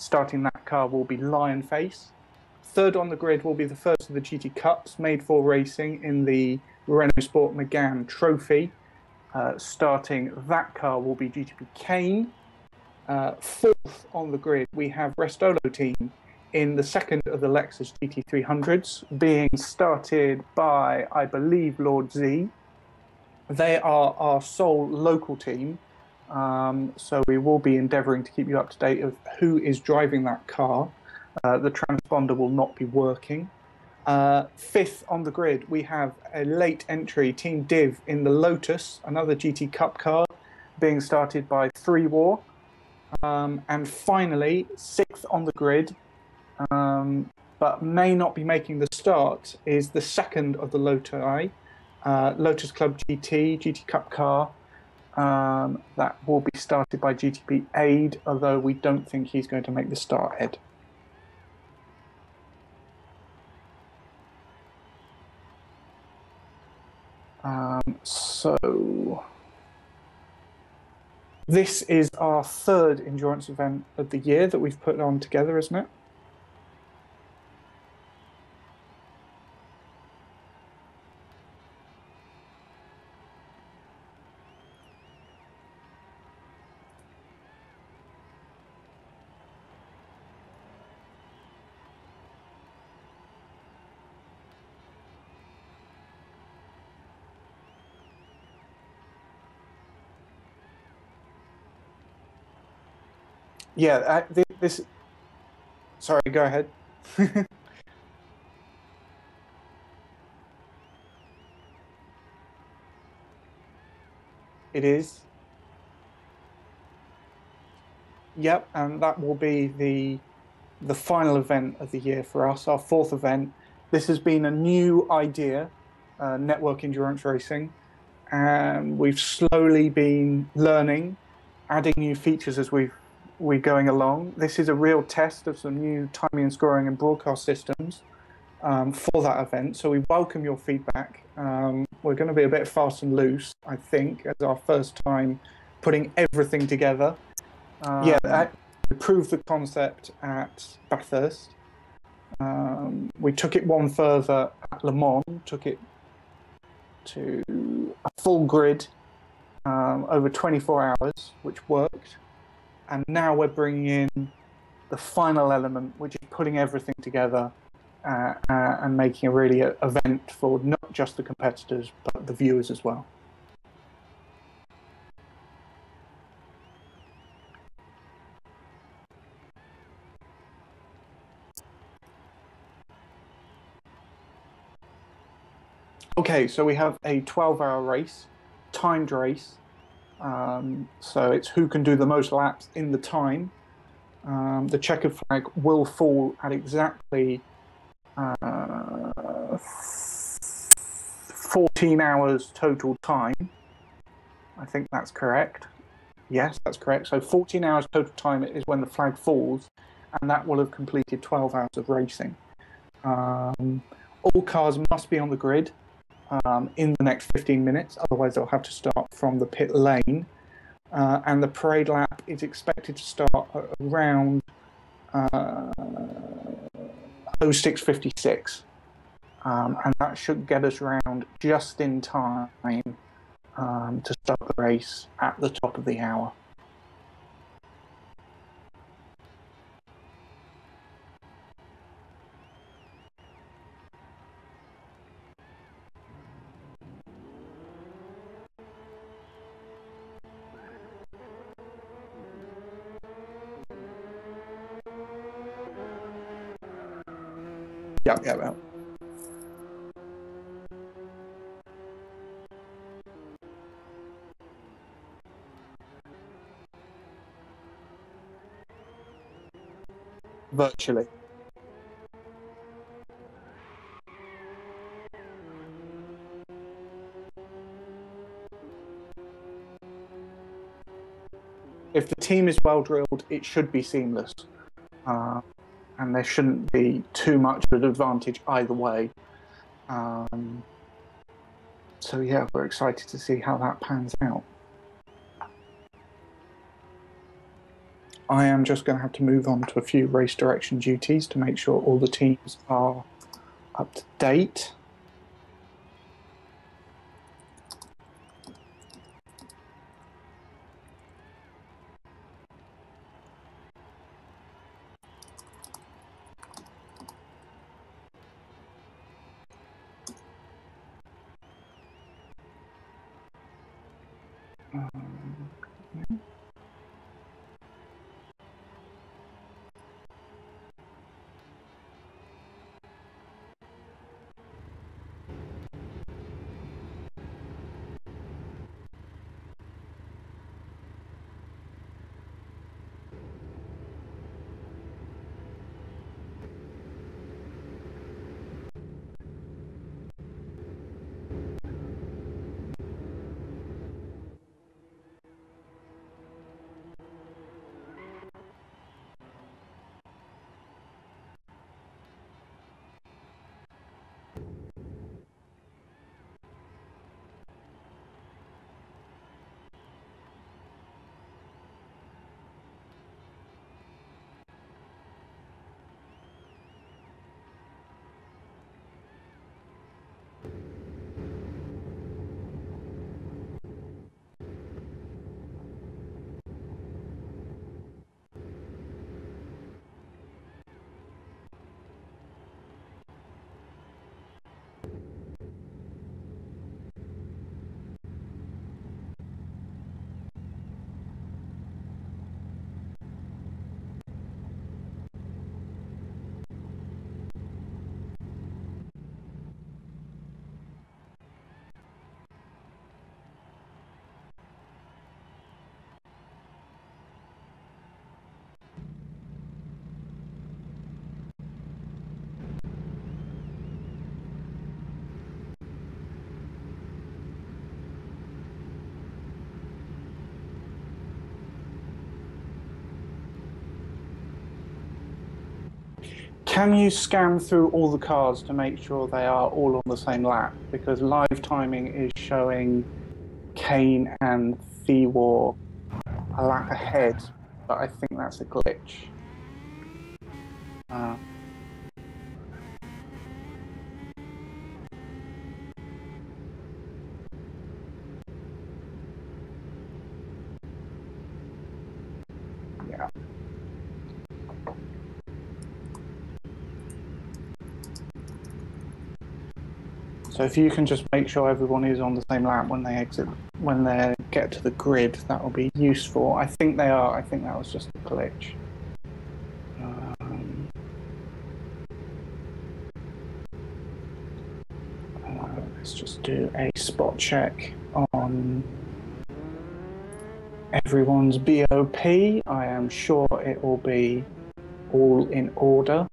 starting that car will be Lion Face. Third on the grid will be the first of the GT Cups made for racing in the Renault Sport Megane Trophy. Starting that car will be GTP Kane. Fourth on the grid, we have Restolo team in the second of the Lexus GT300s, being started by, I believe, Lord Z. They are our sole local team, so we will be endeavouring to keep you up to date of who is driving that car. The transponder will not be working. Fifth on the grid, we have a late entry, Team Div in the Lotus, another GT Cup car, being started by 3 War. And finally, sixth on the grid, but may not be making the start, is the second of the Lotus, Lotus Club GT Cup car. That will be started by GTP Aid, although we don't think he's going to make the start, Ed. So this is our third endurance event of the year that we've put on together, isn't it? Yeah, this. Sorry, go ahead. It is. Yep, and that will be the final event of the year for us, our fourth event. This has been a new idea, network endurance racing, and we've slowly been learning, adding new features as we're going along. This is a real test of some new timing and scoring and broadcast systems for that event. So we welcome your feedback. We're going to be a bit fast and loose, I think, as our first time putting everything together. We proved the concept at Bathurst. We took it one further at Le Mans, took it to a full grid over 24 hours, which worked. And now we're bringing in the final element, which is putting everything together and making a really event for not just the competitors, but the viewers as well. Okay, so we have a 12-hour race, timed race. So it's who can do the most laps in the time. The checkered flag will fall at exactly 14 hours total time. I think that's correct. Yes, that's correct. So 14 hours total time is when the flag falls, and that will have completed 12 hours of racing. All cars must be on the grid in the next 15 minutes, otherwise they'll have to start from the pit lane. And the parade lap is expected to start at around 06:56. And that should get us around just in time to start the race at the top of the hour. Yeah. Virtually. If the team is well drilled, it should be seamless. And there shouldn't be too much of an advantage either way. So yeah, we're excited to see how that pans out. I am just going to have to move on to a few race direction duties to make sure all the teams are up to date. Can you scan through all the cars to make sure they are all on the same lap? Because live timing is showing Kane and Thewar a lap ahead, but I think that's a glitch. Yeah. So if you can just make sure everyone is on the same lap when they exit, when they get to the grid, that will be useful. I think they are. I think that was just a glitch. Let's just do a spot check on everyone's BOP. I am sure it will be all in order.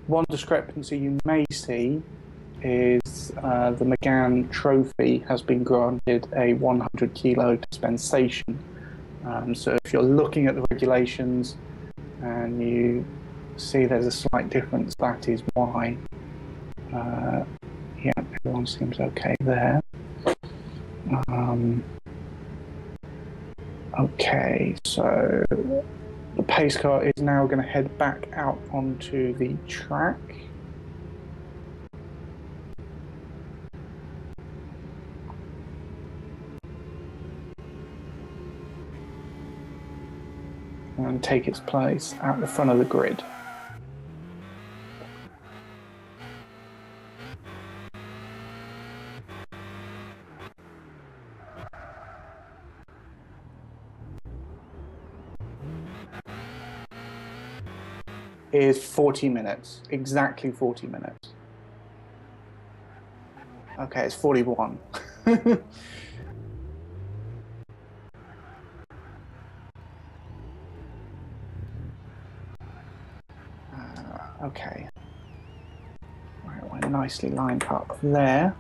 One discrepancy you may see is the McGann trophy has been granted a 100 kilo dispensation. So if you're looking at the regulations and you see there's a slight difference, that is why. Yeah, everyone seems okay there. Okay, so the pace car is now going to head back out onto the track. And take its place at the front of the grid. Is 40 minutes, exactly 40 minutes. Okay, it's 41. Okay. Right, we're nicely lined up there.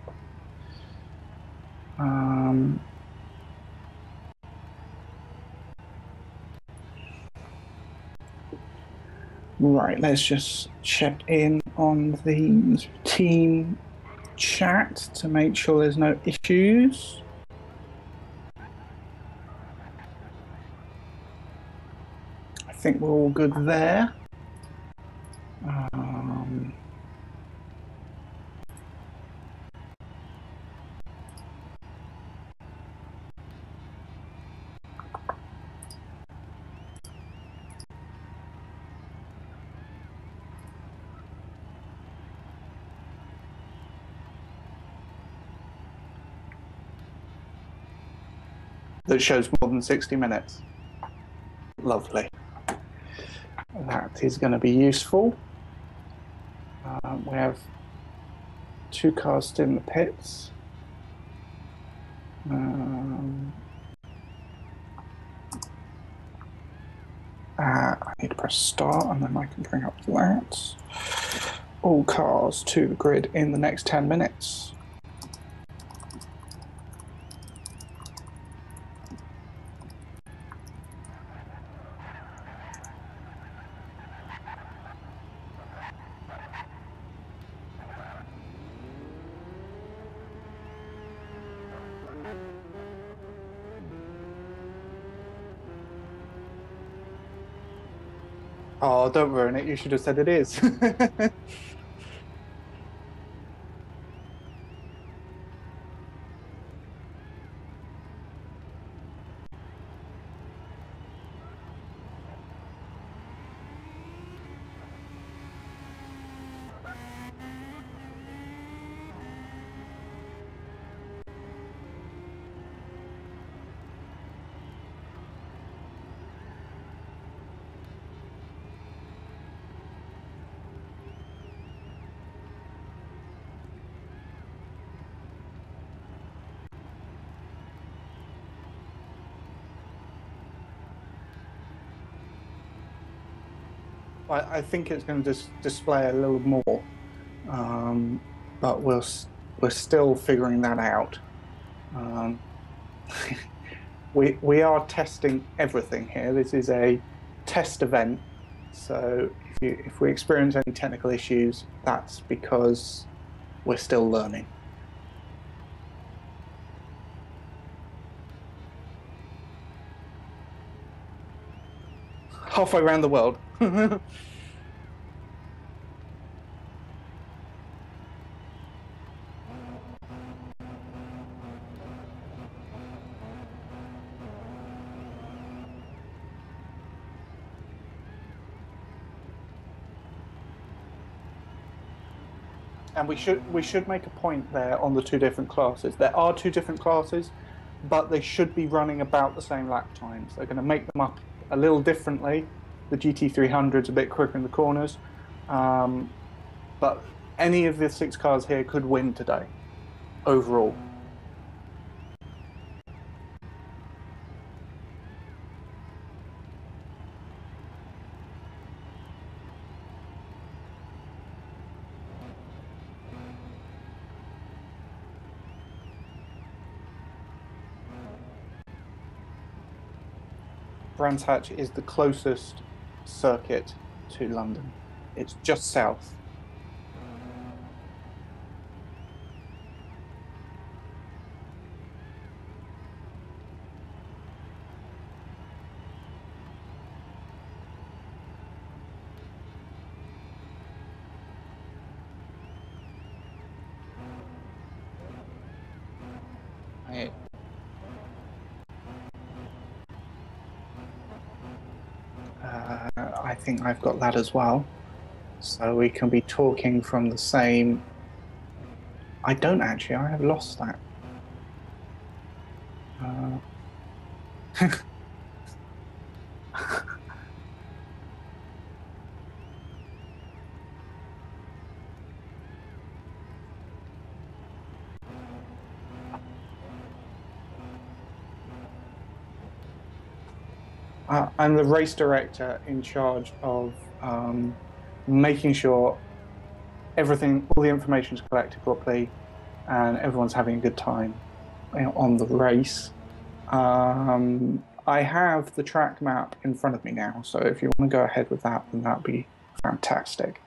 Right, let's just check in on the team chat to make sure there's no issues. I think we're all good there. That shows more than 60 minutes. Lovely. That is going to be useful. We have 2 cars still in the pits. I need to press start and then I can bring up that. All cars to the grid in the next 10 minutes. Oh, don't ruin it. You should have said it is. I think it's going to display a little more, but we're still figuring that out. We are testing everything here. This is a test event, so if we experience any technical issues, that's because we're still learning. Halfway around the world. And we should make a point there on the 2 different classes. There are 2 different classes, but they should be running about the same lap times. They're going to make them up a little differently. The GT300 is a bit quicker in the corners, but any of the 6 cars here could win today, overall. Brands Hatch is the closest circuit to London. It's just south. I think I've got that as well. So we can be talking from the same... I don't actually, I have lost that. I'm the race director in charge of making sure all the information is collected properly and everyone's having a good time on the race. I have the track map in front of me now, so if you want to go ahead with that, then that'd be fantastic.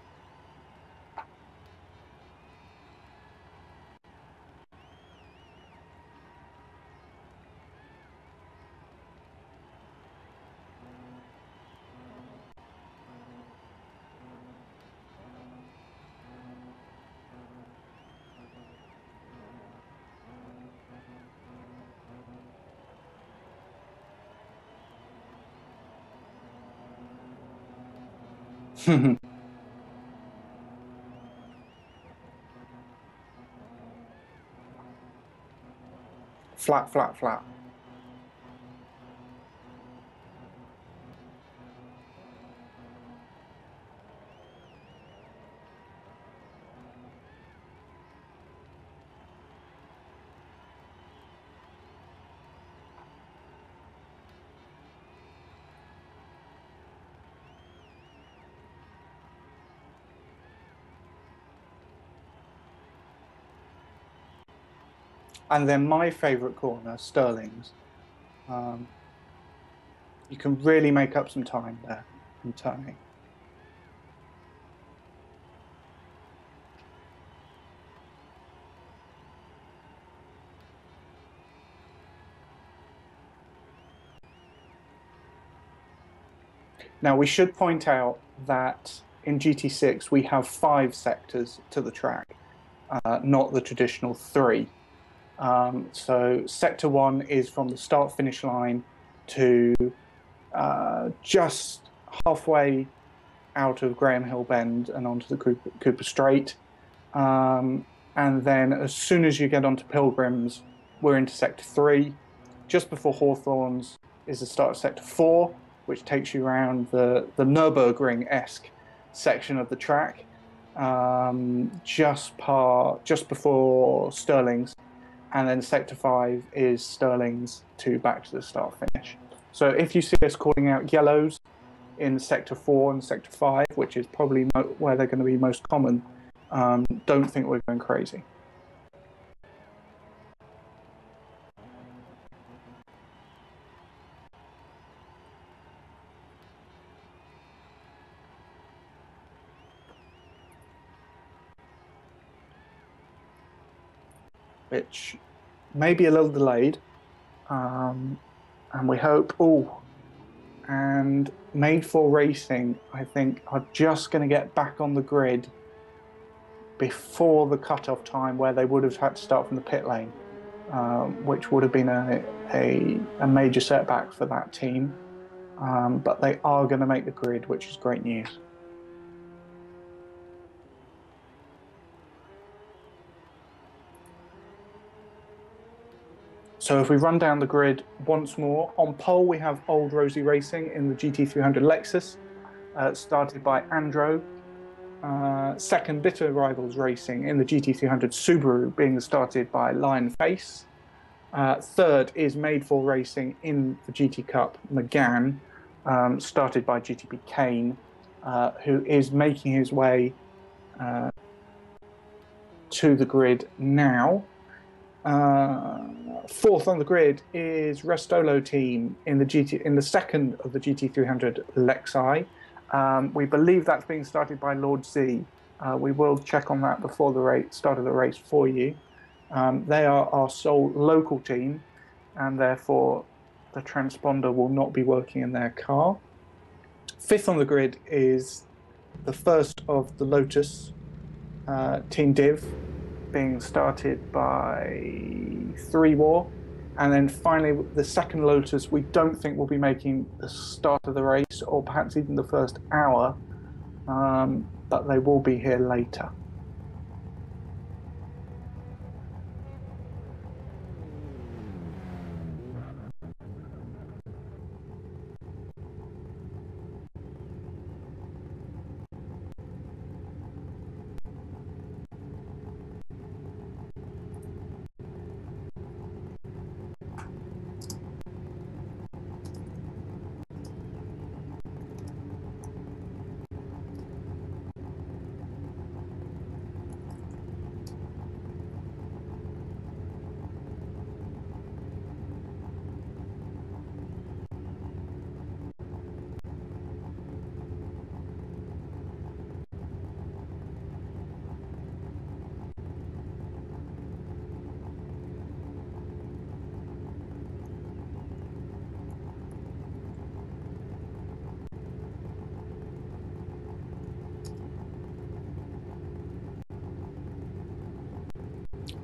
Flat, flat, flat. And then my favourite corner, Sterling's. You can really make up some time there in turning. Now, we should point out that in GT6 we have 5 sectors to the track, not the traditional 3. So Sector 1 is from the start-finish line to just halfway out of Graham Hill Bend and onto the Cooper Straight. And then as soon as you get onto Pilgrims, we're into Sector 3. Just before Hawthorns is the start of Sector 4, which takes you around the Nürburgring-esque section of the track, just before Stirling's. And then Sector 5 is Stirling's to back to the start finish. So if you see us calling out yellows in Sector 4 and Sector 5, which is probably where they're going to be most common, don't think we're going crazy. Which may be a little delayed, and we hope. And Made for Racing, I think, are just going to get back on the grid before the cut-off time, where they would have had to start from the pit lane, which would have been a major setback for that team. But they are going to make the grid, which is great news. So if we run down the grid once more, on pole we have Old Rosie Racing in the GT300 Lexus, started by Andro. Second, Bitter Rivals Racing in the GT300 Subaru, being started by Lion Face. Third is Made for Racing in the GT Cup McGann, started by GTP Kane, who is making his way to the grid now. Fourth on the grid is Restolo team in the second of the GT300 Lexi. We believe that's being started by Lord Z. We will check on that before the start of the race for you. They are our sole local team, and therefore the transponder will not be working in their car. Fifth on the grid is the first of the Lotus, Team Div, being started by 3 War. And then finally, the second Lotus, we don't think will be making the start of the race, or perhaps even the first hour, but they will be here later.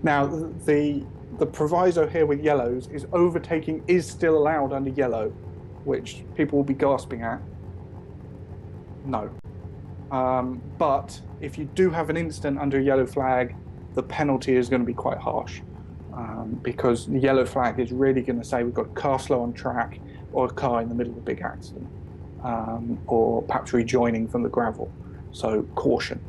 Now, the proviso here with yellows is overtaking is still allowed under yellow, which people will be gasping at. No. But if you do have an incident under a yellow flag, the penalty is going to be quite harsh, because the yellow flag is really going to say we've got a car slow on track or a car in the middle of a big accident, or perhaps rejoining from the gravel. So caution.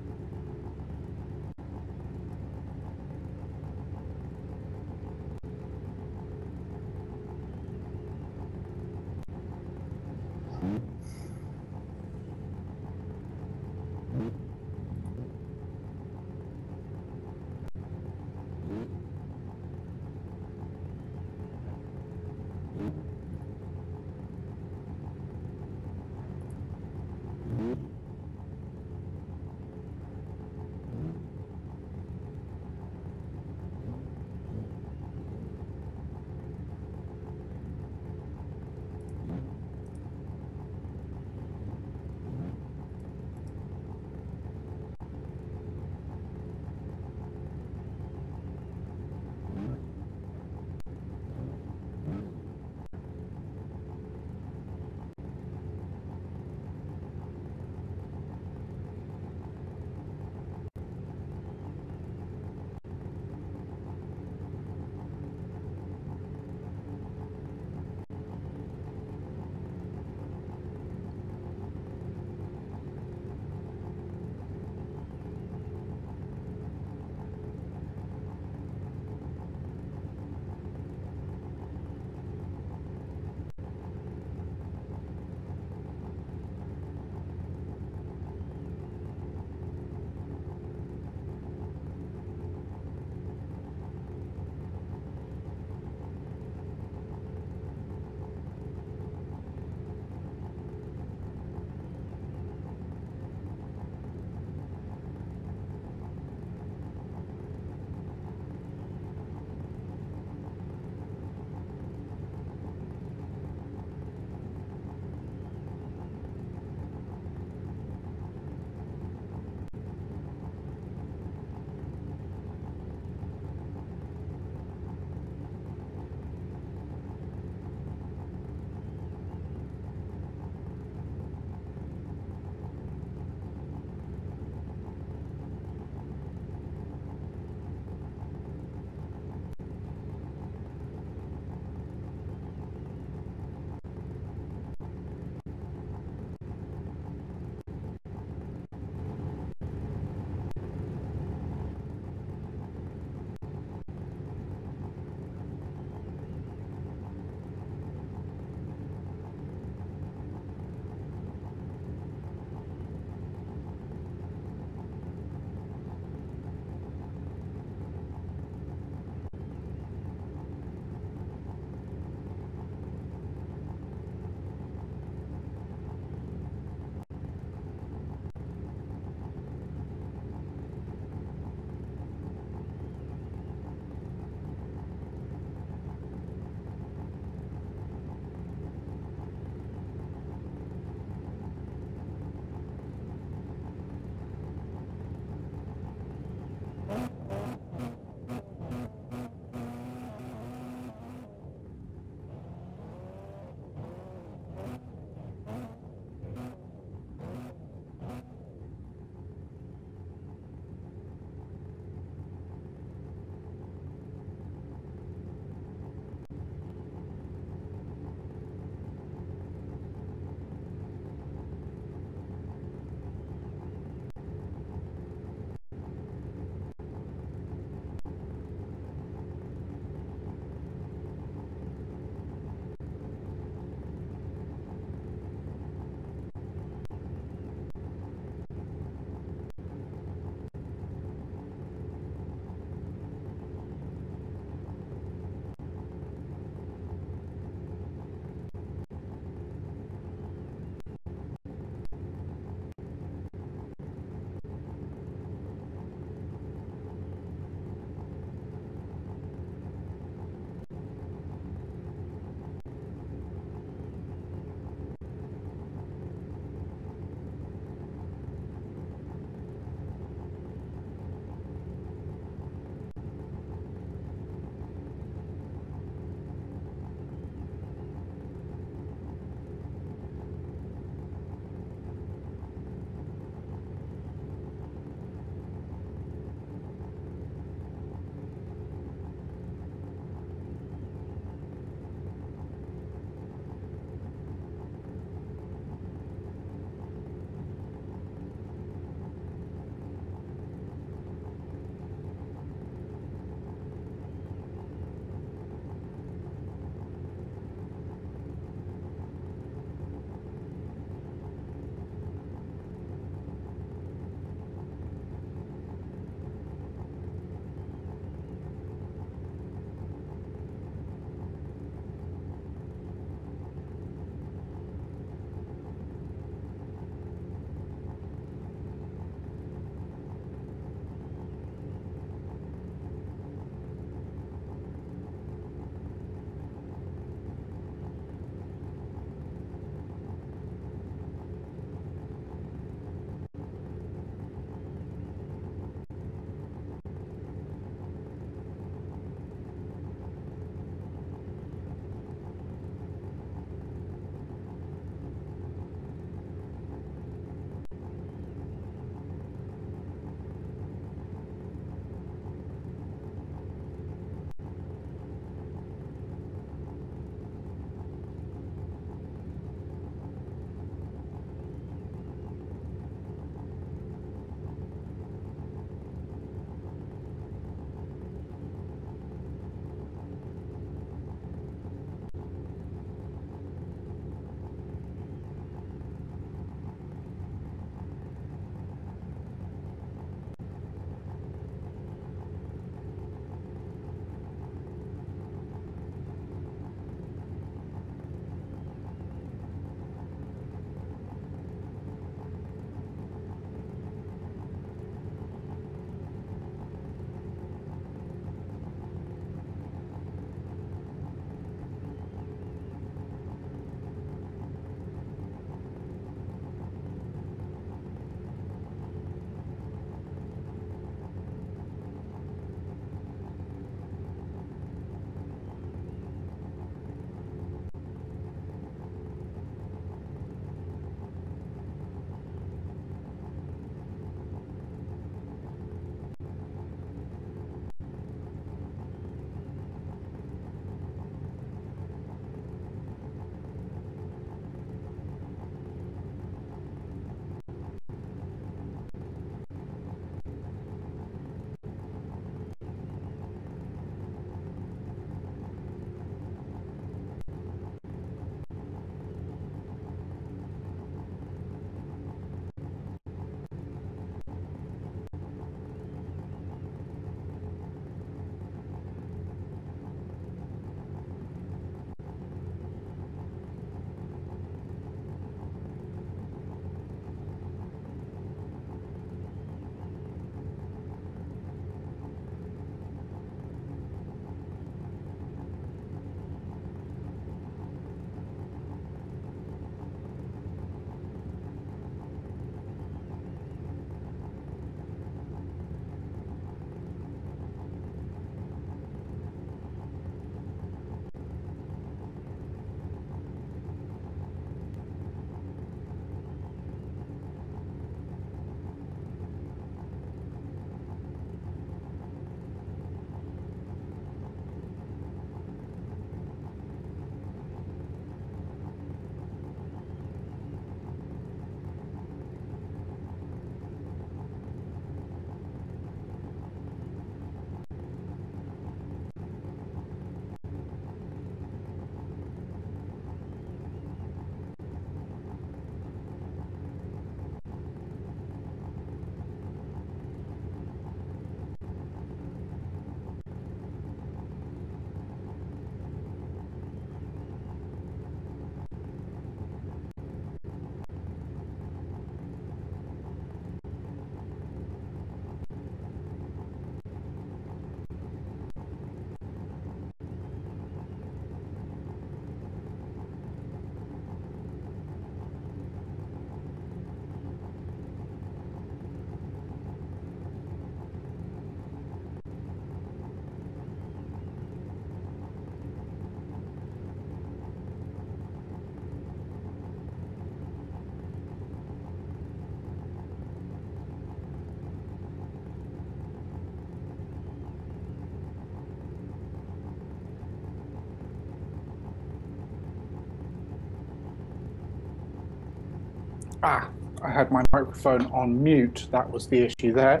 Ah, I had my microphone on mute. That was the issue there.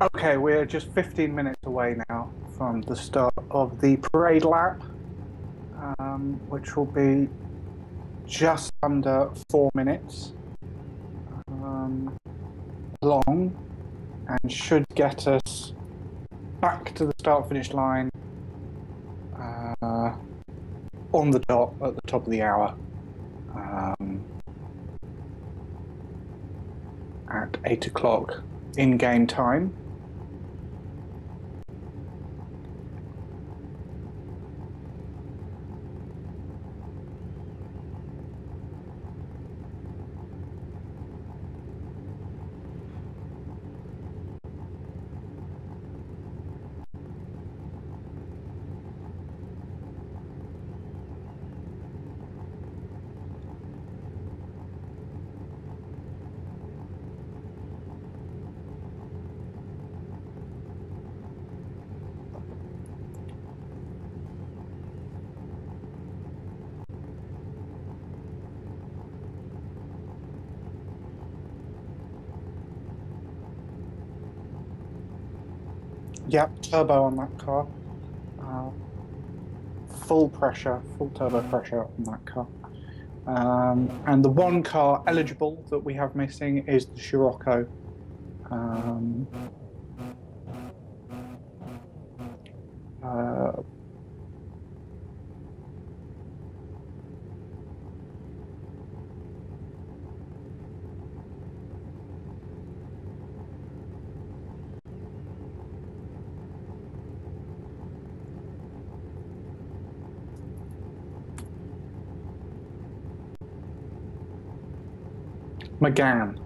Okay, we're just 15 minutes away now from the start of the parade lap, which will be just under 4 minutes long, and should get us back to the start-finish line on the dot at the top of the hour at 8 o'clock in-game time. Yep, turbo on that car. Full pressure, full turbo pressure on that car. And the one car eligible that we have missing is the Scirocco. McGann.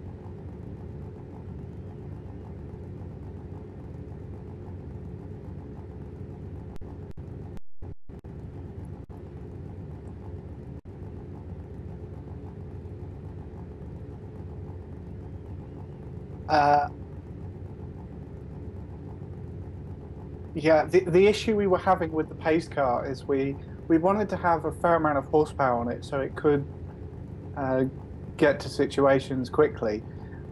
Yeah, the issue we were having with the pace car is we wanted to have a fair amount of horsepower on it so it could get to situations quickly,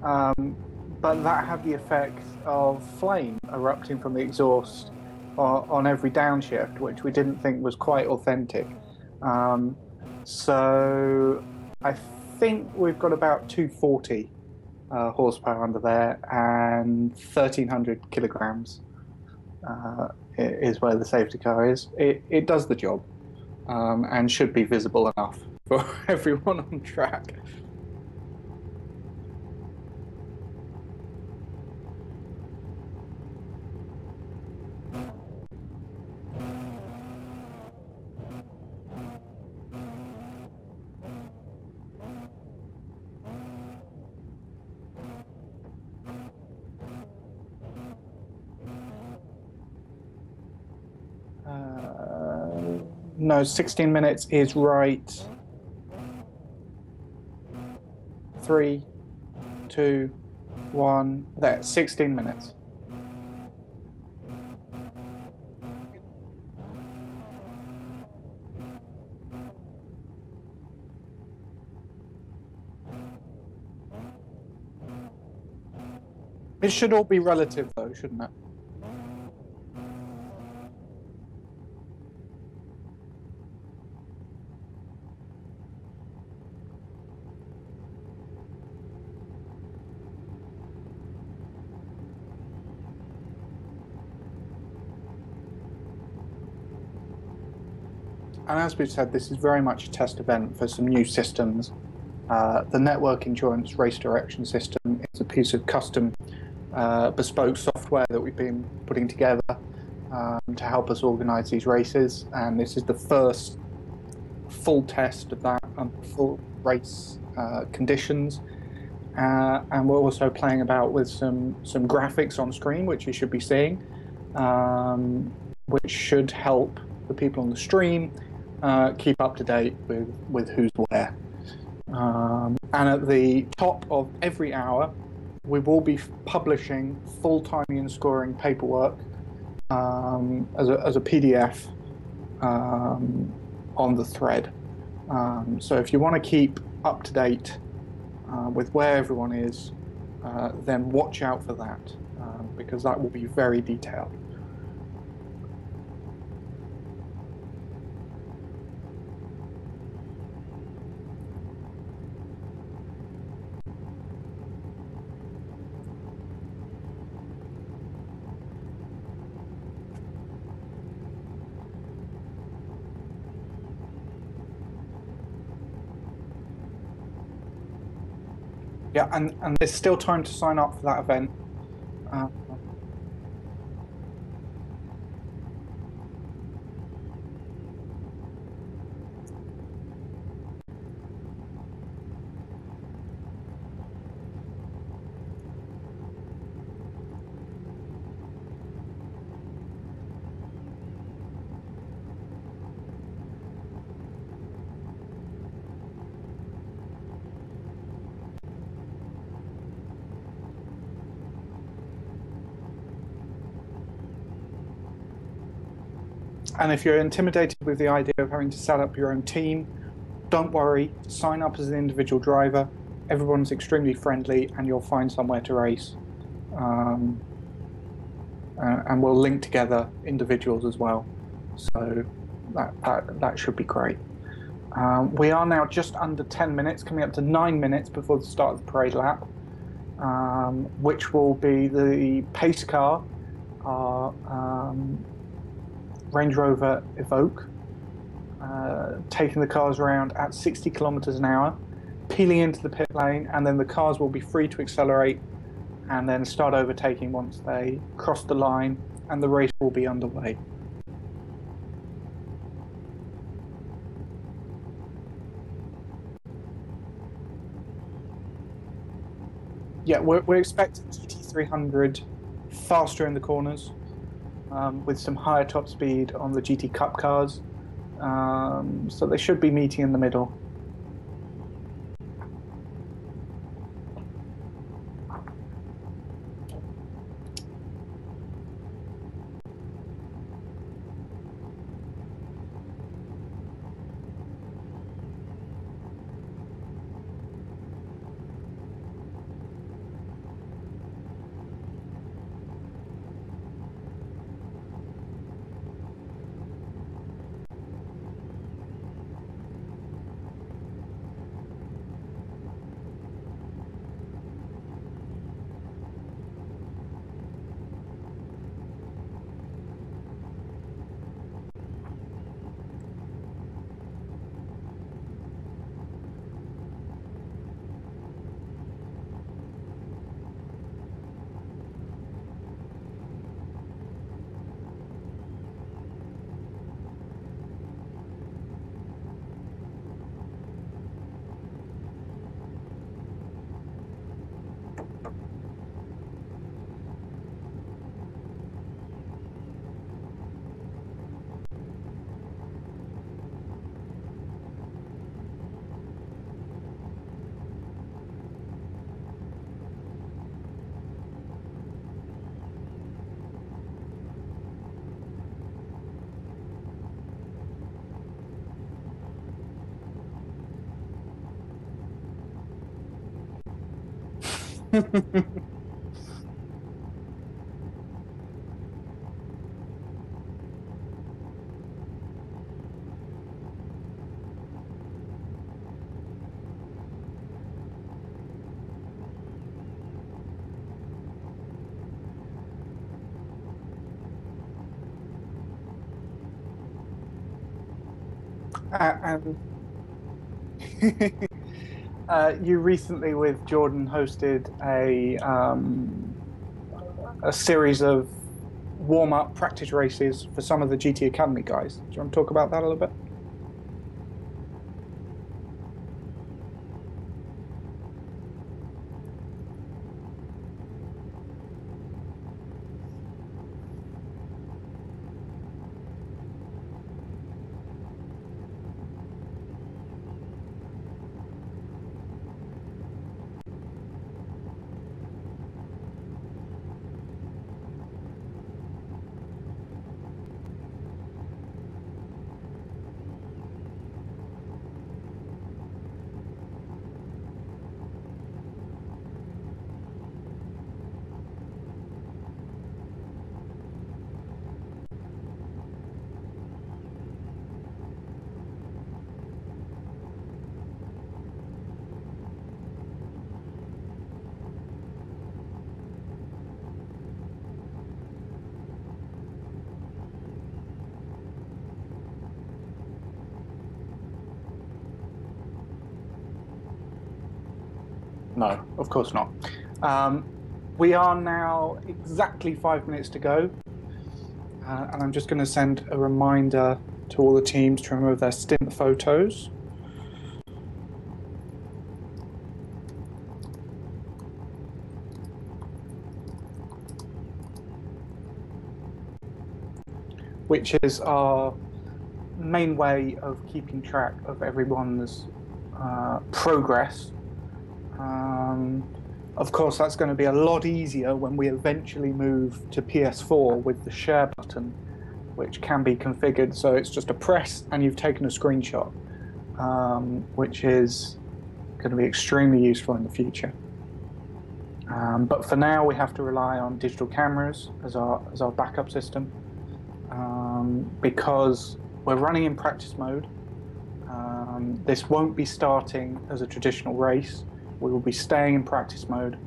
but that had the effect of flame erupting from the exhaust on every downshift, which we didn't think was quite authentic. So I think we've got about 240 horsepower under there, and 1,300 kilograms is where the safety car is. It does the job, and should be visible enough for everyone on track. No, 16 minutes is right. 3, 2, 1. There, 16 minutes. It should all be relative, though, shouldn't it? And as we've said, this is very much a test event for some new systems. The Network Endurance Race Direction System is a piece of custom bespoke software that we've been putting together to help us organise these races. And this is the first full test of that under full race conditions. And we're also playing about with some graphics on screen, which you should be seeing, which should help the people on the stream keep up to date with who's where. And at the top of every hour, we will be publishing full timing and scoring paperwork as a PDF on the thread. So if you want to keep up to date with where everyone is, then watch out for that because that will be very detailed. Yeah, and there's still time to sign up for that event. Uh, and if you're intimidated with the idea of having to set up your own team, don't worry, sign up as an individual driver. Everyone's extremely friendly and you'll find somewhere to race. Um, and we'll link together individuals as well. So that should be great. We are now just under 10 minutes, coming up to 9 minutes before the start of the parade lap, which will be the pace car, our Range Rover Evoque, taking the cars around at 60 kilometers an hour, peeling into the pit lane, and then the cars will be free to accelerate and then start overtaking once they cross the line, and the race will be underway. Yeah, we're expecting GT300 faster in the corners, with some higher top speed on the GT Cup cars. So they should be meeting in the middle. And you recently, with Jordan, hosted a series of warm-up practice races for some of the GT Academy guys. Do you want to talk about that a little bit? No, of course not. We are now exactly 5 minutes to go, and I'm just going to send a reminder to all the teams to remove their stint photos. Which is our main way of keeping track of everyone's progress. Of course, that's going to be a lot easier when we eventually move to PS4 with the share button, which can be configured so it's just a press and you've taken a screenshot, which is going to be extremely useful in the future. But for now, we have to rely on digital cameras as our backup system, because we're running in practice mode. This won't be starting as a traditional race. We will be staying in practice mode,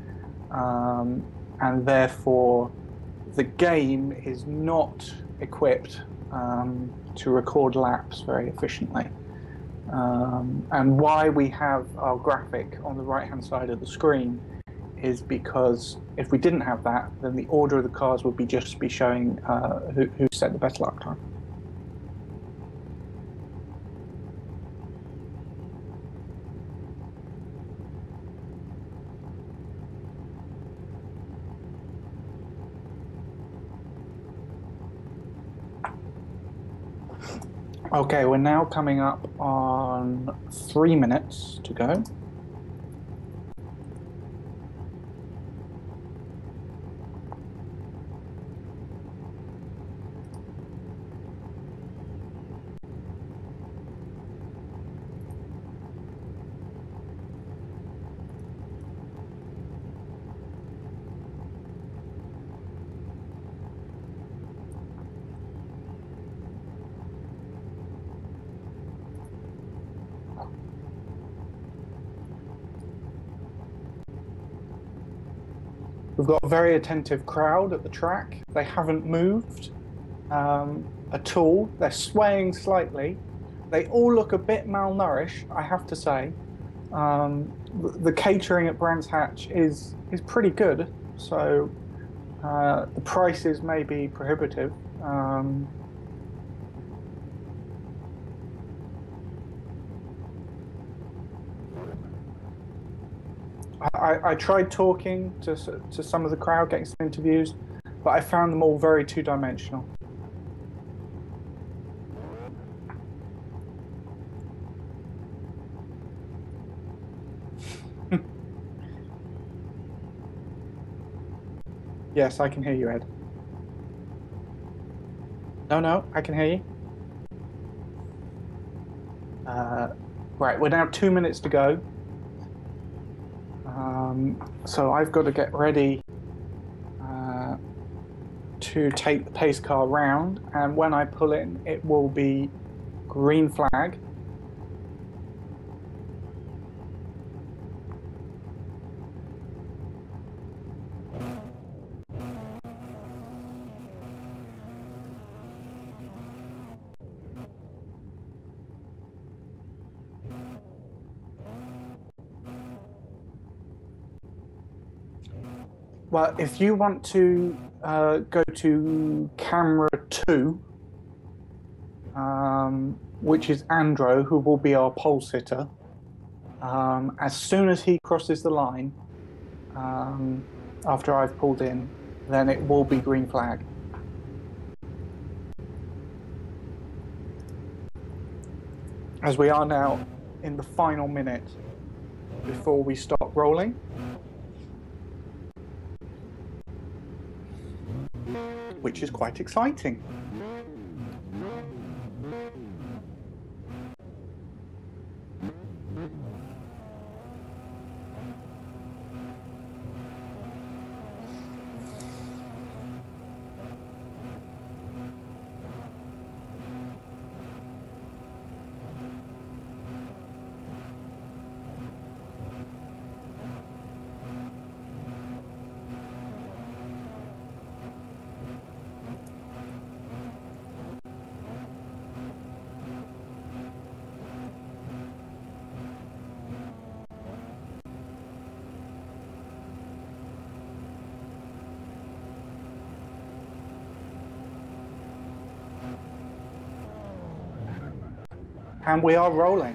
and therefore the game is not equipped to record laps very efficiently. And why we have our graphic on the right-hand side of the screen is because if we didn't have that, then the order of the cars would just be showing who set the better lap time. Okay, we're now coming up on 3 minutes to go. We've got a very attentive crowd at the track. They haven't moved at all. They're swaying slightly. They all look a bit malnourished, I have to say. The catering at Brands Hatch is pretty good, so the prices may be prohibitive. I tried talking to some of the crowd, getting some interviews, but I found them all very two-dimensional. Yes, I can hear you, Ed. No, I can hear you. Right, we're now 2 minutes to go. So I've got to get ready to take the pace car round, and when I pull in, it will be green flag. Well, if you want to go to camera 2, which is Andro, who will be our pole sitter, as soon as he crosses the line, after I've pulled in, then it will be green flag. As we are now in the final minute before we stop rolling. Which is quite exciting. And we are rolling.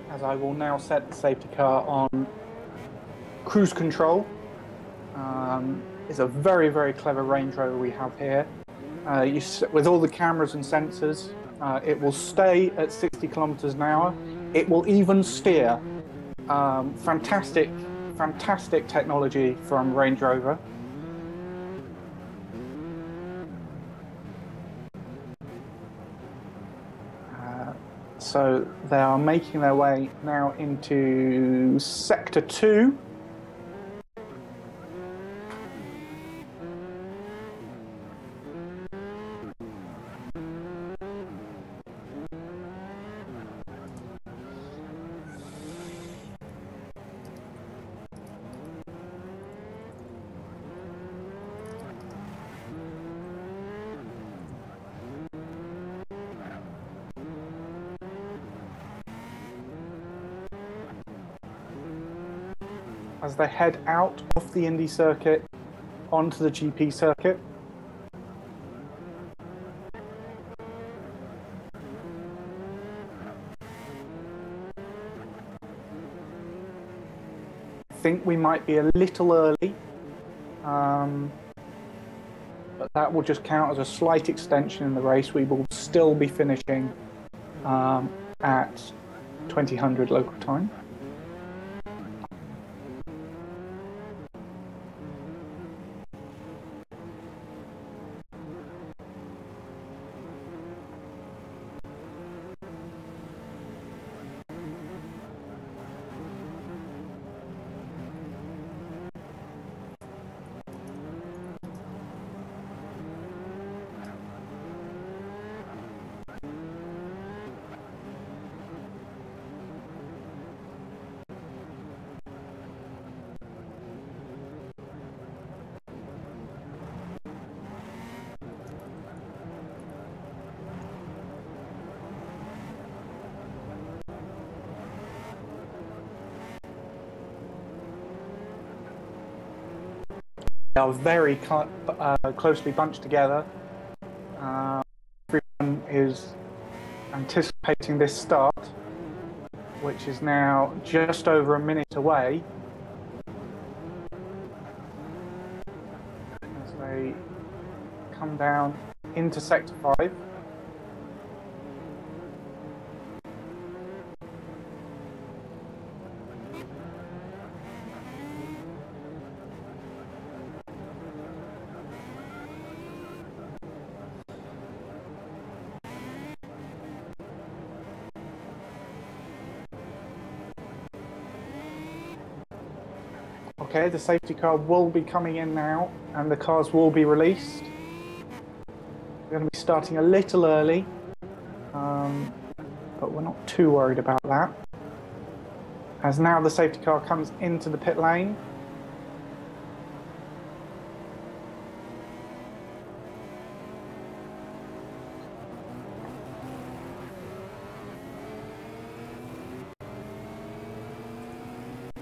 As I will now set the safety car on cruise control. It's a very, very clever Range Rover we have here. With all the cameras and sensors, it will stay at 60 kilometers an hour. It will even steer. Fantastic technology from Range Rover. So they are making their way now into Sector 2. As they head out off the Indy circuit onto the GP circuit. I think we might be a little early, but that will just count as a slight extension in the race. We will still be finishing at 2000 local time. They are very closely bunched together. Everyone is anticipating this start, which is now just over a minute away. As they come down into Sector 5. Okay, the safety car will be coming in now and the cars will be released. We're going to be starting a little early, but we're not too worried about that. As now the safety car comes into the pit lane.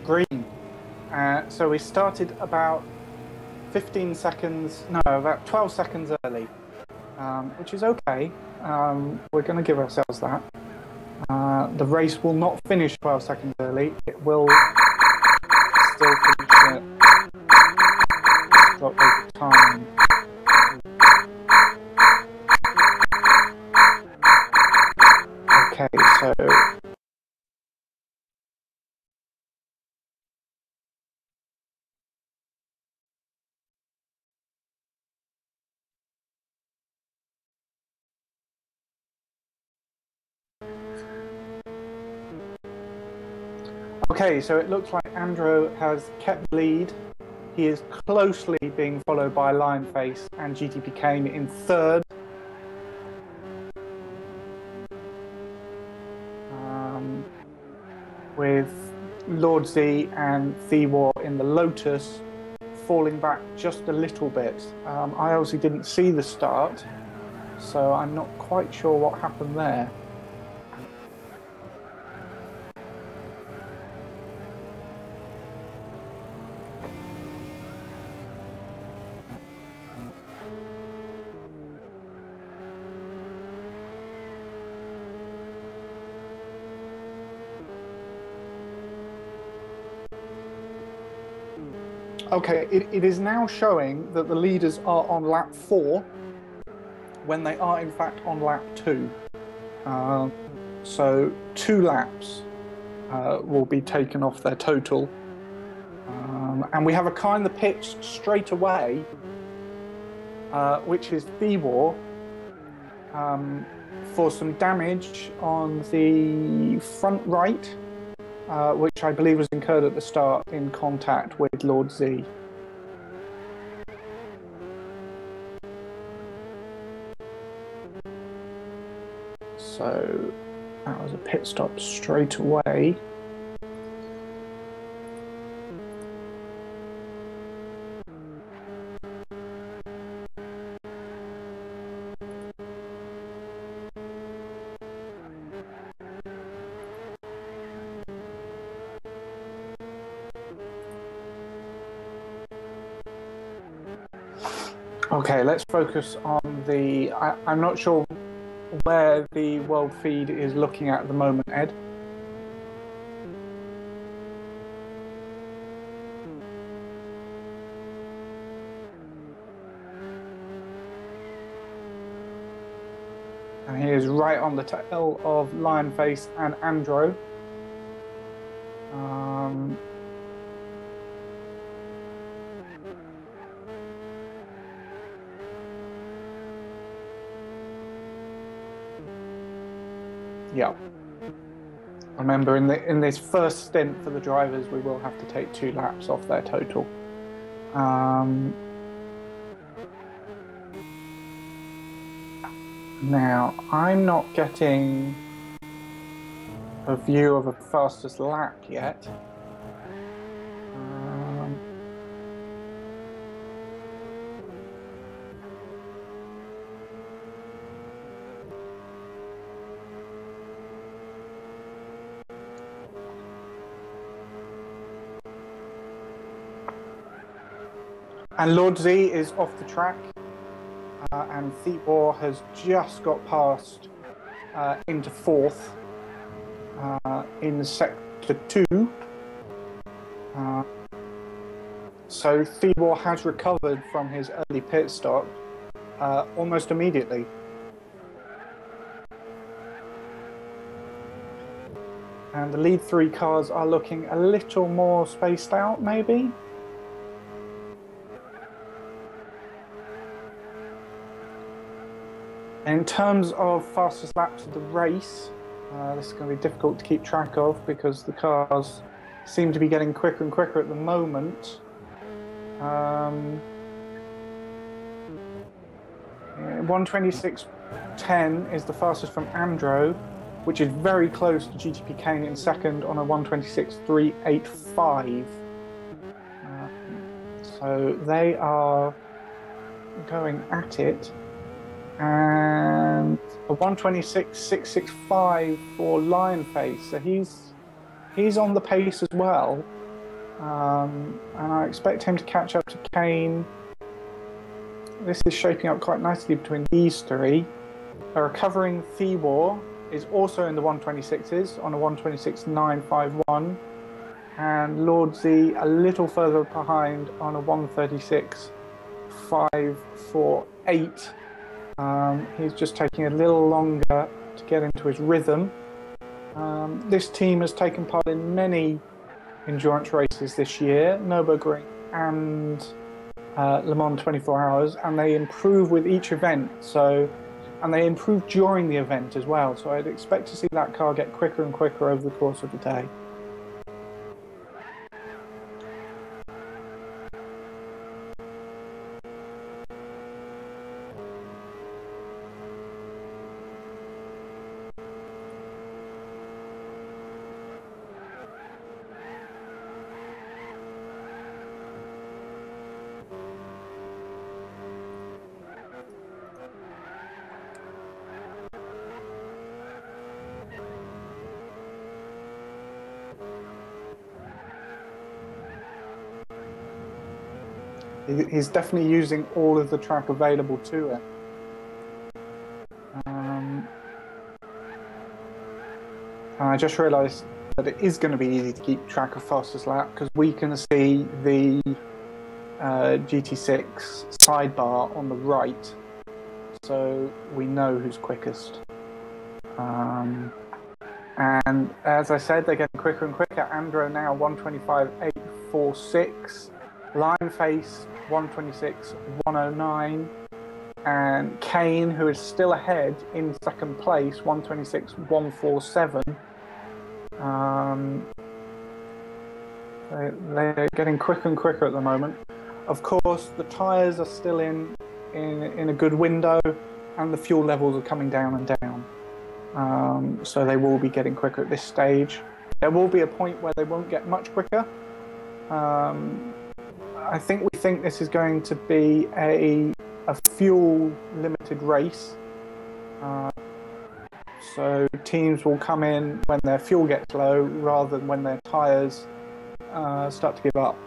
Green. So we started about 15 seconds, no, about 12 seconds early, which is okay. We're going to give ourselves that. The race will not finish 12 seconds early. It will still finish at local time. Okay, so okay, so it looks like Andrew has kept the lead. He is closely being followed by Lionface and GTP came in third. With Lord Z and Thewar in the Lotus falling back just a little bit. I obviously didn't see the start, so I'm not quite sure what happened there. Okay, it is now showing that the leaders are on lap 4 when they are in fact on lap 2. So 2 laps will be taken off their total. And we have a car in the pits straight away, which is Thewar, for some damage on the front right, which I believe was incurred at the start in contact with Lord Z. So that was a pit stop straight away. Okay, let's focus on the... I'm not sure where the world feed is looking at the moment, Ed. And he is right on the tail of Lionface and Andro. Yeah. Remember, in this first stint for the drivers, we will have to take 2 laps off their total. Now, I'm not getting a view of a fastest lap yet. And Lord Z is off the track, and Thewar has just got past into 4th in sector 2. So Thewar has recovered from his early pit stop almost immediately. And the lead 3 cars are looking a little more spaced out, maybe? In terms of fastest laps of the race, this is going to be difficult to keep track of because the cars seem to be getting quicker and quicker at the moment. 1:26.10 is the fastest from Andro, which is very close to GTPlanet in second on a 1:26.385. So they are going at it. And a 1:26.665 for Lionface, so he's on the pace as well, and I expect him to catch up to Kane. This is shaping up quite nicely between these 3. A recovering Thewar is also in the 1:26s on a 1:26.951, and Lord Z a little further behind on a 1:36.548. He's just taking a little longer to get into his rhythm. This team has taken part in many endurance races this year, Nürburgring and Le Mans 24 Hours, and they improve with each event. And they improve during the event as well. So I'd expect to see that car get quicker and quicker over the course of the day. He's definitely using all of the track available to him. And I just realised that it is going to be easy to keep track of fastest lap because we can see the GT6 sidebar on the right, so we know who's quickest. And as I said, they're getting quicker and quicker. Andro now 125.846, Lionface 126.109, and Kane, who is still ahead in second place, 126.147. They're getting quicker and quicker at the moment. Of course, the tyres are still in a good window, and the fuel levels are coming down and down. So they will be getting quicker at this stage. There will be a point where they won't get much quicker. I think we think this is going to be a fuel limited race. So teams will come in when their fuel gets low rather than when their tyres start to give up.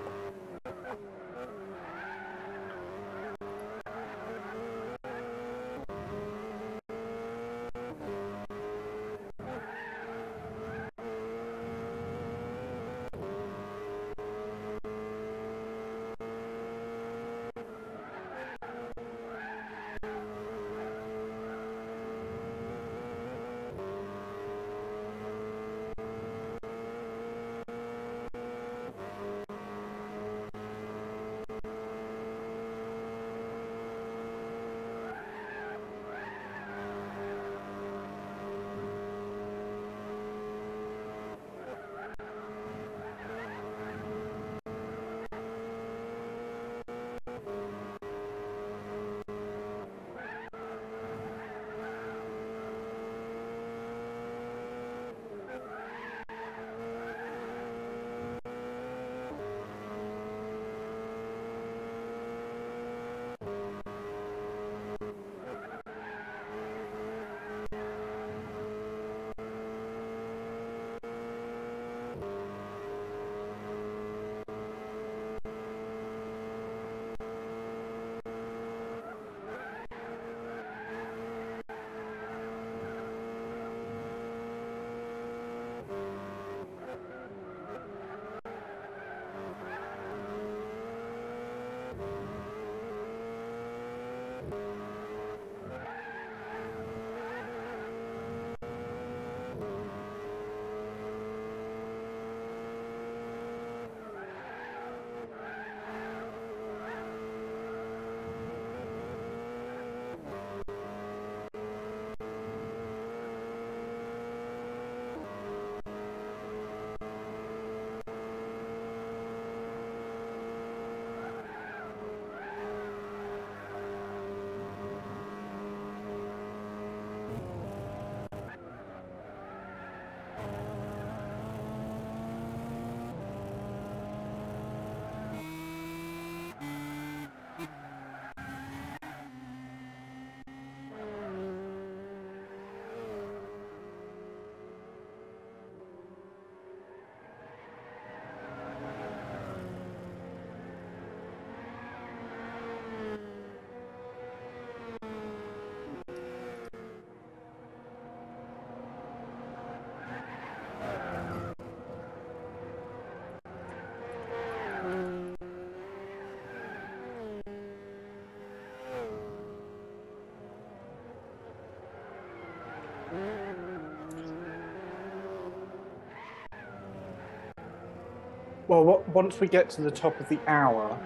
Well, once we get to the top of the hour,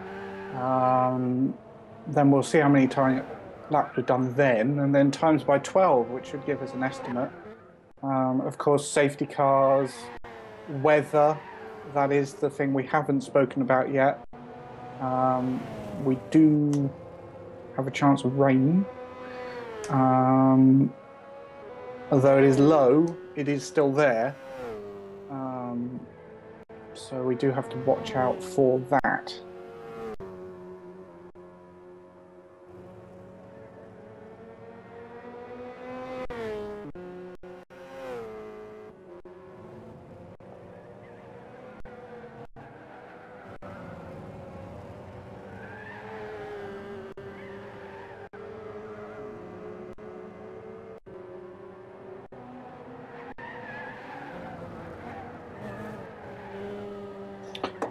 then we'll see how many laps we've done then, and then times by 12, which should give us an estimate. Of course, safety cars, weather, that is the thing we haven't spoken about yet. We do have a chance of rain. Although it is low, it is still there. So we do have to watch out for that.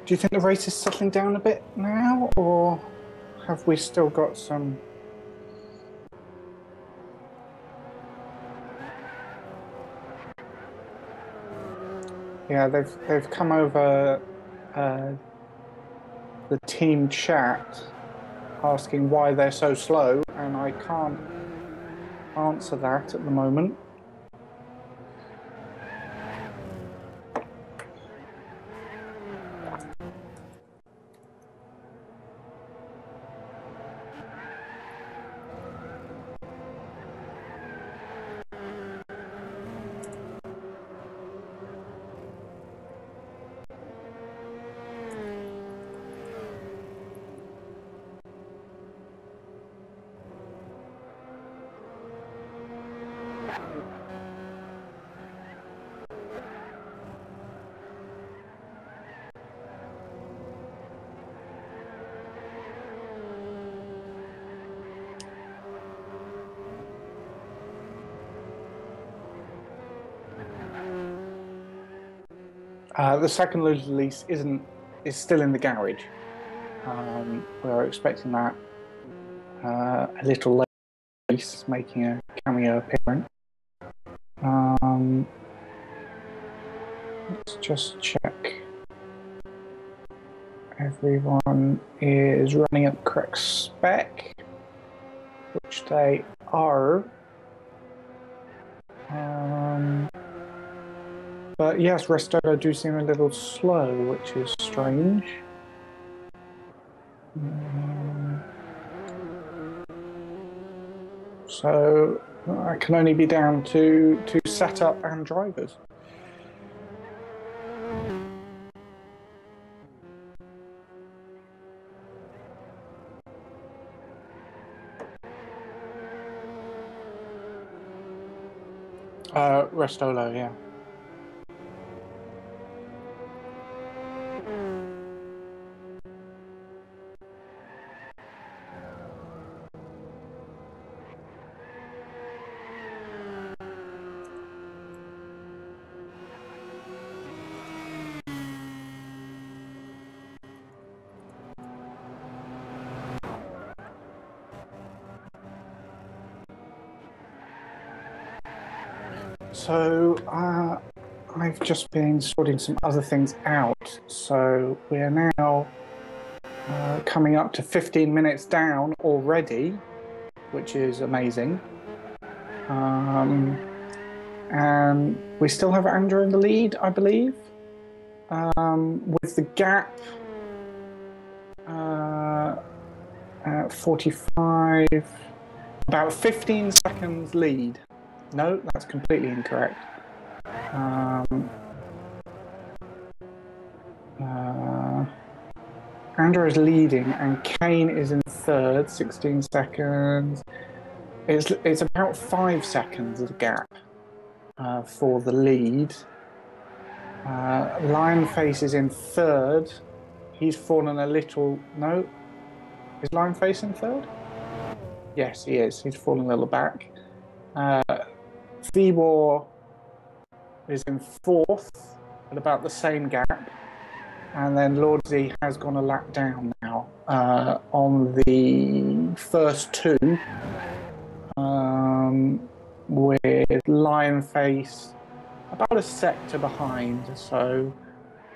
Do you think the race is settling down a bit now, or have we still got some? Yeah, they've come over the team chat asking why they're so slow, and I can't answer that at the moment. The second release is still in the garage. We're expecting that a little later. Release making a cameo appearance. Let's just check. Everyone is running at the correct spec, which they are. But yes, Restola do seem a little slow, which is strange. So that can only be down to setup and drivers. Restola, yeah. So I've just been sorting some other things out. So we're now coming up to 15 minutes down already, which is amazing. And we still have Andrew in the lead, I believe, with the gap at 45, about 15 seconds lead. No, that's completely incorrect. Andrew is leading and Kane is in third, 16 seconds. It's about 5 seconds of gap for the lead. Lionface is in third. He's fallen a little. No, is Lionface in third? Yes, he is. He's fallen a little back. Thewar is in fourth at about the same gap. And then Lord Z has gone a lap down now on the first two, with Lionface about a sector behind. So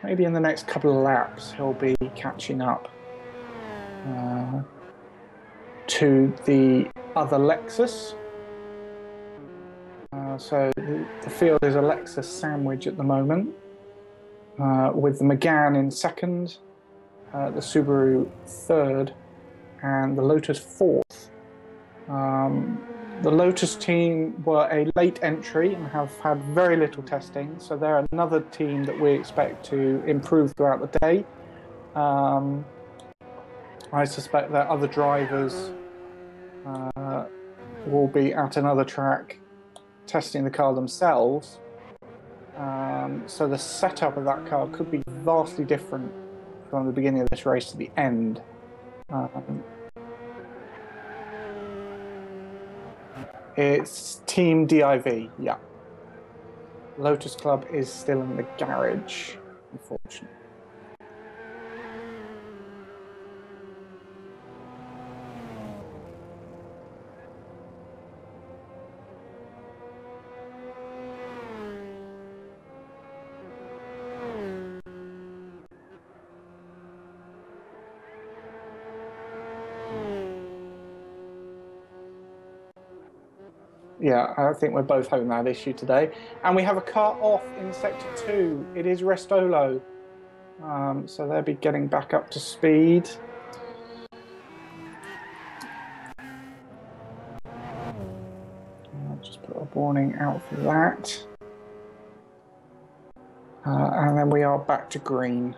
maybe in the next couple of laps he'll be catching up to the other Lexus. So the field is a Lexus sandwich at the moment, with the Megane in second, the Subaru third, and the Lotus fourth. The Lotus team were a late entry and have had very little testing, so they're another team that we expect to improve throughout the day. I suspect that other drivers will be at another track testing the car themselves. So the setup of that car could be vastly different from the beginning of this race to the end. It's Team DIV, yeah. Lotus Club is still in the garage, unfortunately. Yeah, I think we're both having that issue today. And we have a car off in sector 2. It is Restolo. So they'll be getting back up to speed. I'll just put a warning out for that. And then we are back to green.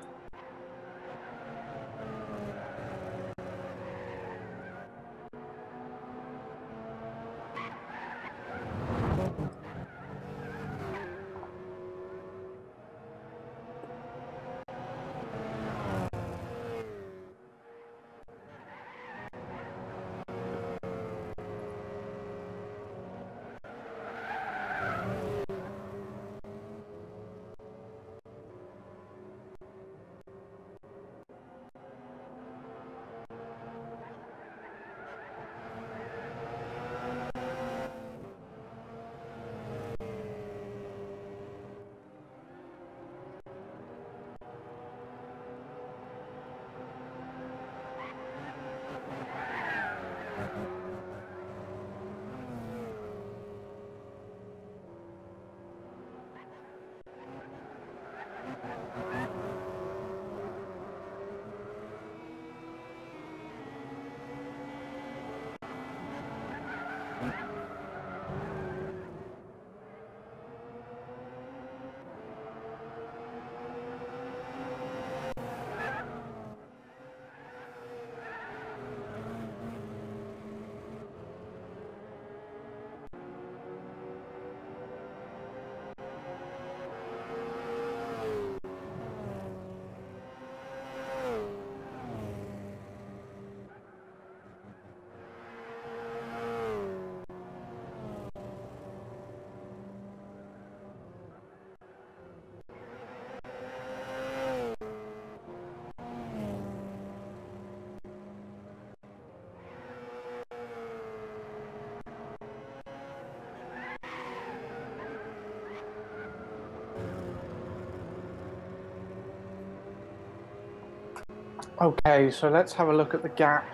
Okay, so let's have a look at the gap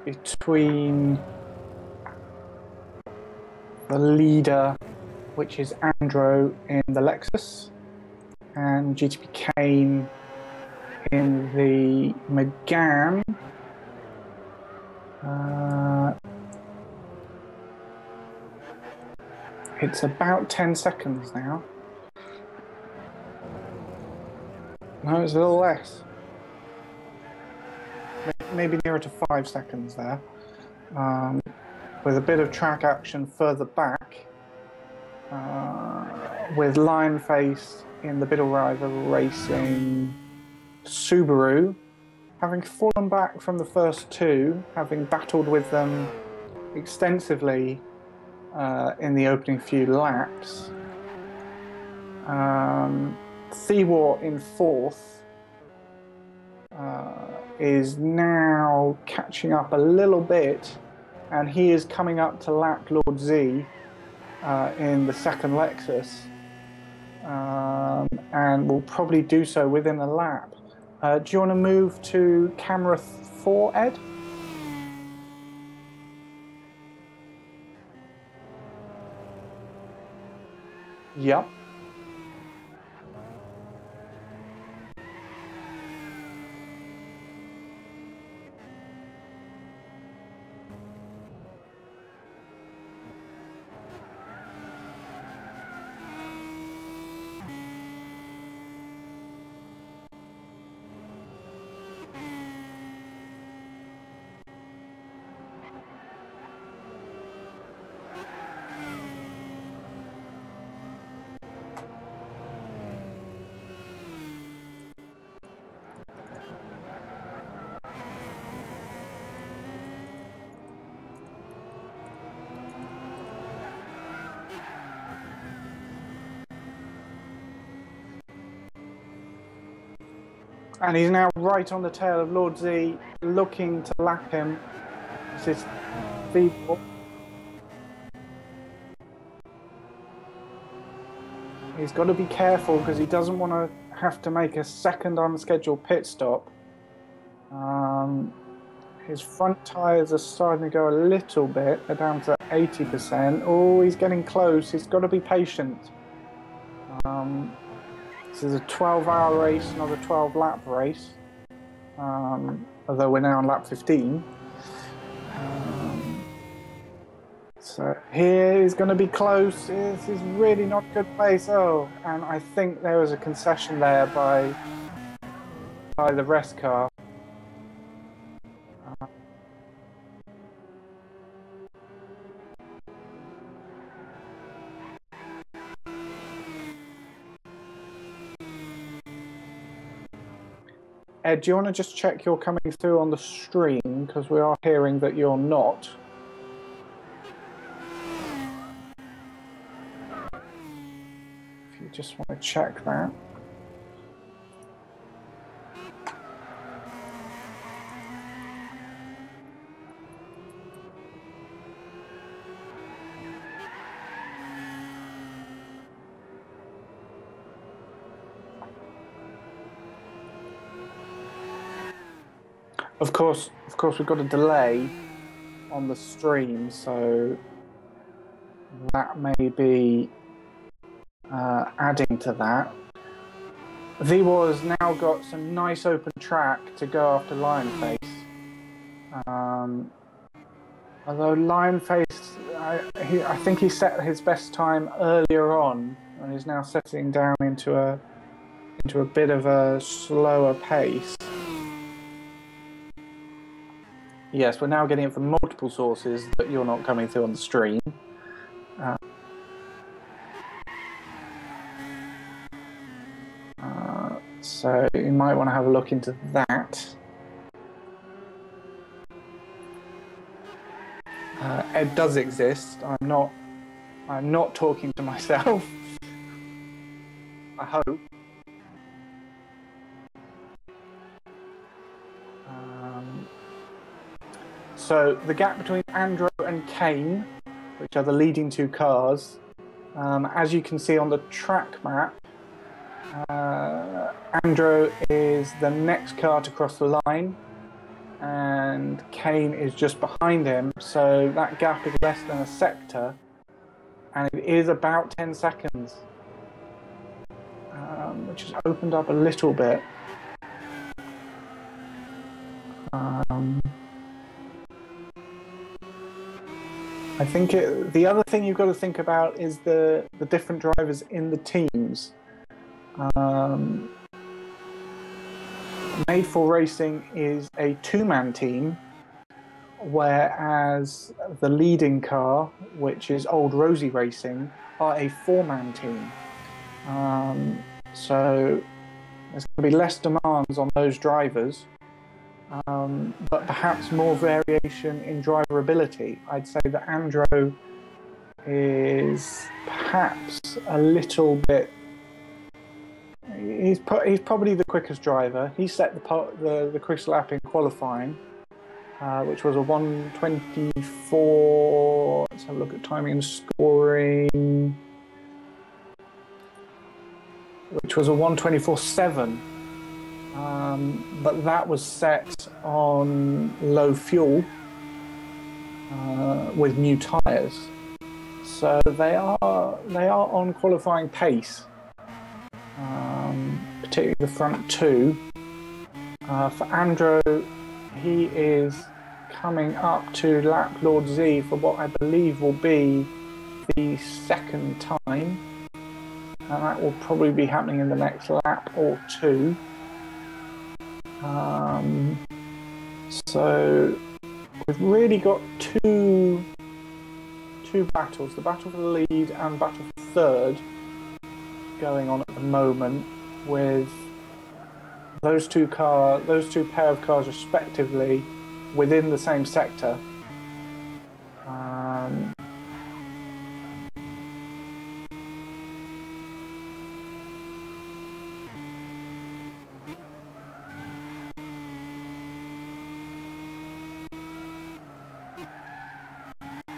between the leader, which is Andro in the Lexus, and GTP Kane in the Megane. It's about 10 seconds now. No, it's a little less. Maybe nearer to 5 seconds there. With a bit of track action further back, with Lionface in the middle rider racing Subaru, having fallen back from the first two, having battled with them extensively in the opening few laps. Thewar in fourth is now catching up a little bit, and he is coming up to lap Lord Z in the second Lexus, and will probably do so within a lap. Do you want to move to camera 4, Ed? Yep. And he's now right on the tail of Lord Z, looking to lap him. This is feeble. He's got to be careful because he doesn't want to have to make a second unscheduled pit stop. His front tyres are starting to go a little bit. They're down to 80%. Oh, he's getting close. He's got to be patient. This is a 12-hour race, not a 12-lap race. Although we're now on lap 15. So here he's going to be close. This is really not a good place. Oh, and I think there was a concession there by the rest car. Ed, do you want to just check you're coming through on the stream? Because we are hearing that you're not. If you just want to check that. Of course, we've got a delay on the stream, so that may be adding to that. Vivor's now got some nice open track to go after Lionface. Although Lionface, I think he set his best time earlier on, and is now settling down into a bit of a slower pace. Yes, we're now getting it from multiple sources that you're not coming through on the stream. So you might want to have a look into that. Ed does exist. I'm not talking to myself. I hope. So the gap between Andro and Kane, which are the leading two cars, as you can see on the track map, Andro is the next car to cross the line, and Kane is just behind him, so that gap is less than a sector, and it is about 10 seconds, which has opened up a little bit. I think the other thing you've got to think about is the different drivers in the teams. Made for Racing is a two-man team, whereas the leading car, which is Old Rosie Racing, are a four-man team. So there's going to be less demands on those drivers. But perhaps more variation in driver ability. I'd say that Andro is perhaps a little bit. He's probably the quickest driver. He set the quickest lap in qualifying, which was a 1:24. Let's have a look at timing and scoring, which was a 1:24.7. But that was set on low fuel with new tyres, so they are on qualifying pace, particularly the front two. For Andro, he is coming up to lap Lord Z for what I believe will be the second time, and that will probably be happening in the next lap or two. So we've really got two battles, the battle for the lead and battle for third, going on at the moment, with those two pair of cars respectively within the same sector.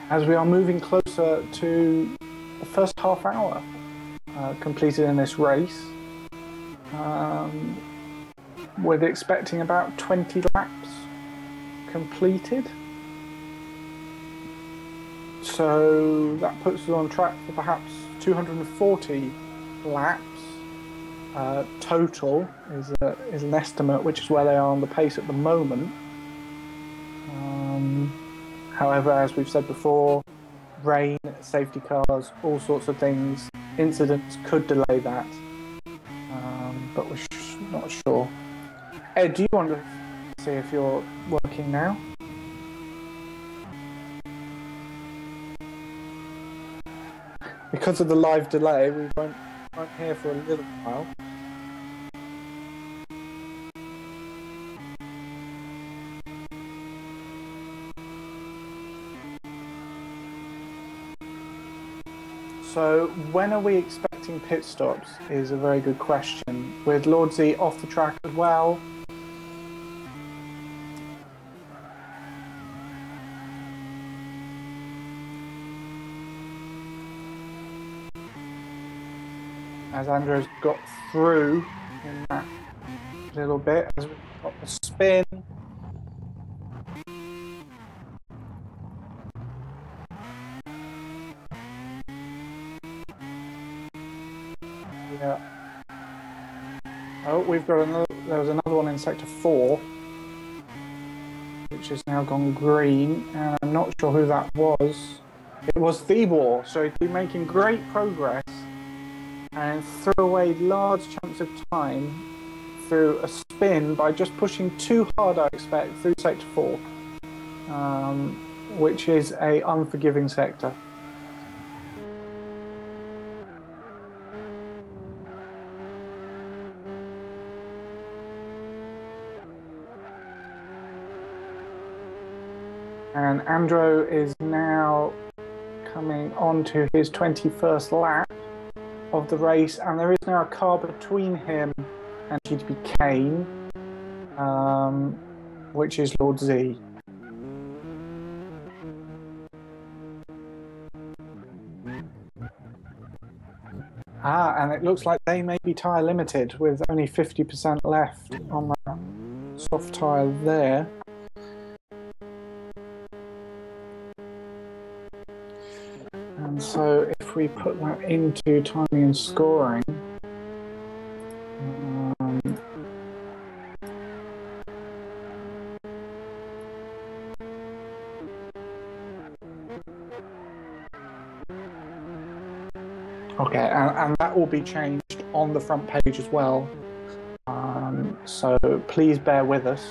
As we are moving closer to the first half hour completed in this race, we're expecting about 20 laps completed. So that puts us on track for perhaps 240 laps. Total is an estimate, which is where they are on the pace at the moment. However, as we've said before, rain, safety cars, all sorts of things, incidents could delay that, but we're not sure. Ed, do you want to see if you're working now? Because of the live delay, we won't hear for a little while. So when are we expecting pit stops is a very good question. With Lord Z off the track as well. As Andrew's got through in that little bit, as we've got the spin. Yeah. Oh, we've got another. There was another one in sector 4, which has now gone green, and I'm not sure who that was. It was Thebor, so he'd been making great progress and threw away large chunks of time through a spin by just pushing too hard, I expect, through sector 4, which is a unforgiving sector. And Andrew is now coming on to his 21st lap of the race, and there is now a car between him and GTP Kane, which is Lord Z. And it looks like they may be tyre limited with only 50% left on that soft tyre there. And so if we put that into timing and scoring, okay, and that will be changed on the front page as well. So please bear with us.